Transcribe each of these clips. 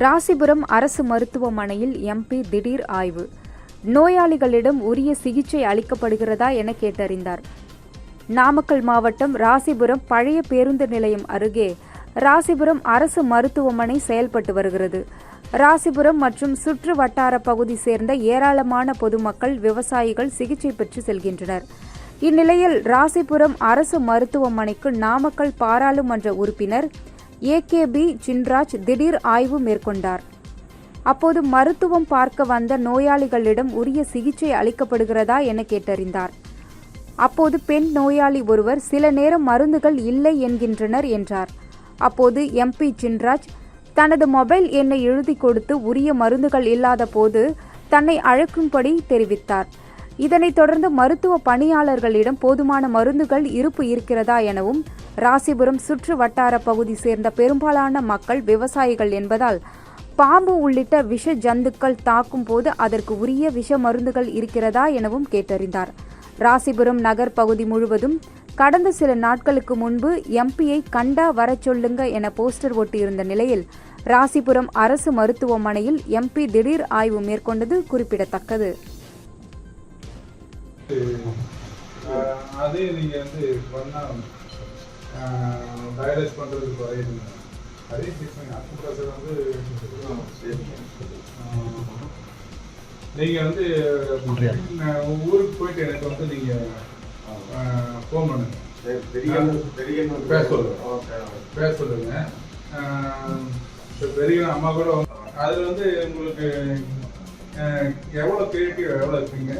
ராசிபுரம் அரசு மருத்துவமனையில் எம்பி திடீர் ஆய்வு. நோயாளிகளிடம் உரிய சிகிச்சை அளிக்கப்படுகிறதா என கேட்டறிந்தார். நாமக்கல் மாவட்டம் ராசிபுரம் பழைய பேருந்து நிலையம் அருகே ராசிபுரம் அரசு மருத்துவமனை செயல்பட்டு வருகிறது. ராசிபுரம் மற்றும் சுற்று வட்டார பகுதி சேர்ந்த ஏராளமான பொதுமக்கள், விவசாயிகள் சிகிச்சை பெற்று செல்கின்றனர். இந்நிலையில் ராசிபுரம் அரசு மருத்துவமனைக்கு நாமக்கல் பாராளுமன்ற உறுப்பினர் ஏகேபி சின்ராஜ் திடீர் ஆய்வு மேற்கொண்டார். அப்போது மருத்துவம் பார்க்க வந்த நோயாளிகளிடம் உரிய சிகிச்சை அளிக்கப்படுகிறதா என கேட்டறிந்தார். அப்போது பெண் நோயாளி ஒருவர் சில நேரம் மருந்துகள் இல்லை என்கின்றனர் என்றார். அப்போது எம்பி சின்ராஜ் தனது மொபைல் எண்ணை எழுதி கொடுத்து உரிய மருந்துகள் இல்லாத போது தன்னை அழைக்கும்படி தெரிவித்தார். இதனைத் தொடர்ந்து மருத்துவ பணியாளர்களிடம் போதுமான மருந்துகள் இருப்பு இருக்கிறதா எனவும், ராசிபுரம் சுற்று வட்டார பகுதி சேர்ந்த பெரும்பாலான மக்கள் விவசாயிகள் என்பதால் பாம்பு உள்ளிட்ட விஷ ஜந்துக்கள் தாக்கும் போது அதற்கு உரிய விஷ மருந்துகள் இருக்கிறதா எனவும் கேட்டறிந்தார். ராசிபுரம் நகர் பகுதி முழுவதும் கடந்த சில நாட்களுக்கு முன்பு எம்பியை கண்டா வரச் சொல்லுங்க என போஸ்டர் ஒட்டியிருந்த நிலையில் ராசிபுரம் அரசு மருத்துவமனையில் எம்பி திடீர் ஆய்வு மேற்கொண்டது குறிப்பிடத்தக்கது. அதே நீங்கள் வந்து பண்ணால் டயலைஸ் பண்ணுறதுக்கு குறையுதுங்க. அதே ட்ரீட்மெண்ட் அக்குப்ரெஷர் வந்து நீங்கள் வந்து ஊருக்கு போயிட்டு எனக்கு வந்து நீங்கள் ஃபோன் பண்ணுங்க, பேச சொல்லுங்க. பெரிய அம்மா கூட அதில் வந்து உங்களுக்கு எவ்வளோ கிரியேட்டிவ் எவ்வளோ இருக்கீங்க?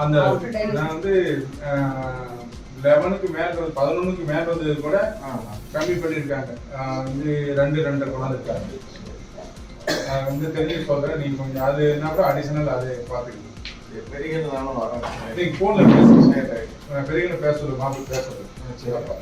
அந்த நான் வந்து 11க்கு மேலே 11க்கு மேலே வந்தது கூட கம்மி பண்ணியிருக்காங்க. வந்து 2 கொண்டாந்து இருக்காங்க. வந்து தெரிஞ்சு சொல்கிறேன். நீங்கள் கொஞ்சம் அது என்ன கூட அடிஷனல் அதை பார்த்துக்கணும். பெரிய நீங்கள் ஃபோனில் பேசுங்க, பெரிய பேச சொல்லுங்க, மாப்பிள்ளை பேச சொல்லுங்க. சரிப்பா,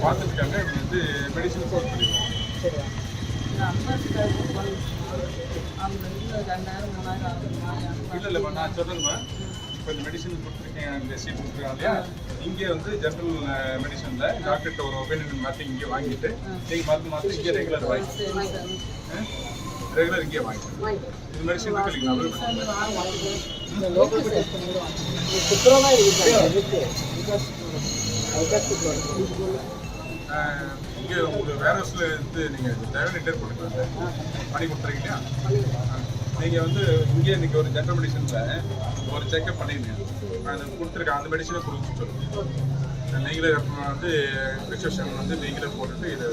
பார்த்துருக்காங்க. வந்து மெடிசன் கோர்ஸ் பண்ணிடுவோம். இல்லைம்மா, நான் சொல்கிறேங்கம்மா. இப்போ இந்த மெடிசன் கொடுத்துருக்கேன், இந்த சீட் கொடுத்துருக்காங்க இல்லையா, இங்கே வந்து ஜென்ரல் மெடிசனில் டாக்டர்கிட்ட ஒரு ஒப்பீனியன் மாற்றி இங்கே வாங்கிட்டு நீங்கள் மருந்து மாற்றி இங்கே ரெகுலர் இங்கே வாங்கிட்டு இது மெடிசன் இங்கே உங்களுக்கு வேற ஹவுஸில் இருந்து நீங்கள் தேவையான டேட் போட்டுக்கலாம், பண்ணி கொடுத்துருக்கீங்க இல்லையா. நீங்கள் வந்து இங்கே இன்றைக்கி ஒரு ஜென்ரல் மெடிசனில் ஒரு செக்அப் பண்ணிடுங்க. அது கொடுத்துருக்கேன், அந்த மெடிசனை கொடுக்க சொல்லுங்கள். நீங்களே வந்து ப்ரிஸ்கிரிப்ஷன் வந்து நீங்களே போட்டுட்டு இதை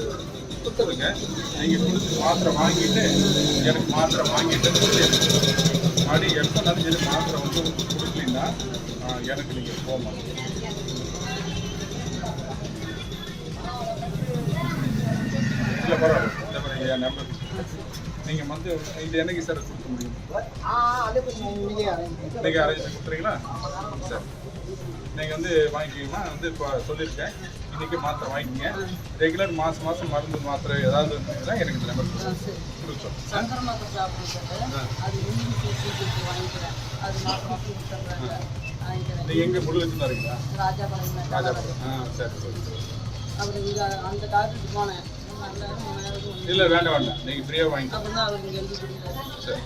கொடுத்துருங்க. நீங்கள் கொடுத்து மாத்திரை வாங்கிட்டு எனக்கு மாத்திரை வாங்கிட்டு அப்படி எப்போ நடந்து மாத்திரை வந்து கொடுக்கலீங்கன்னா எனக்கு நீங்கள் போகலாம். இல்லை பரவாயில்ல, என் நம்பர் நீங்கள் வந்து இது என்னைக்கு சார் கொடுக்க முடியும்? நீங்கள் அரேஞ்ச் பண்ணி கொடுத்துறீங்களா? சார் நீங்கள் வந்து வாங்கிக்கிங்கன்னா வந்து இப்போ சொல்லியிருக்கேன், இன்றைக்கி மாத்திரை வாங்கிக்கிங்க. ரெகுலர் மாதம் மருந்து மாத்திரை ஏதாவது இருந்ததுன்னா எனக்கு இந்த நம்பர் கொடுக்க நீங்கள் எங்கே முழு வச்சுருந்தா இருக்கீங்களா? ராஜாபாளையம். சரி இல்லை, வேண்டாம், நீங்கள் ஃப்ரீயாக வாங்கிக்கலாம். சரி,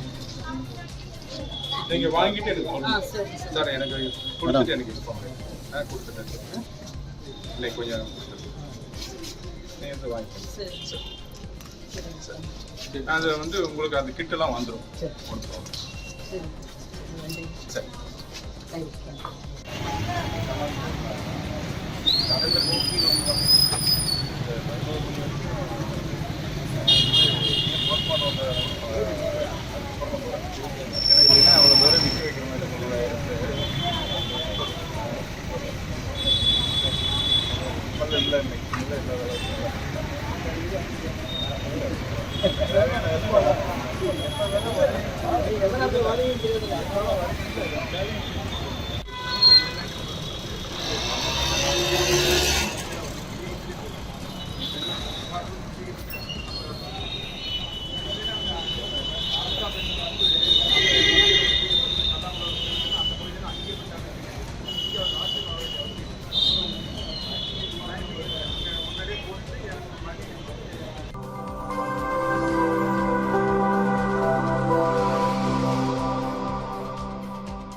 நீங்கள் வாங்கிட்டு எனக்கு சொல்லுங்கள். சார் எனக்கு கொடுத்துட்டு எனக்கு யூஸ் பண்ணுறேன். கொடுத்துட்டேன் இல்லை, கொஞ்சம் நீங்கள் வாங்கிக்கலாம். சரி, அது வந்து உங்களுக்கு அந்த கிட்டெல்லாம் வந்துடும். சரி. இல்லைன்னா அவ்வளோ தூரம் நிற்க வைக்கிற மாதிரி இல்லை இல்லை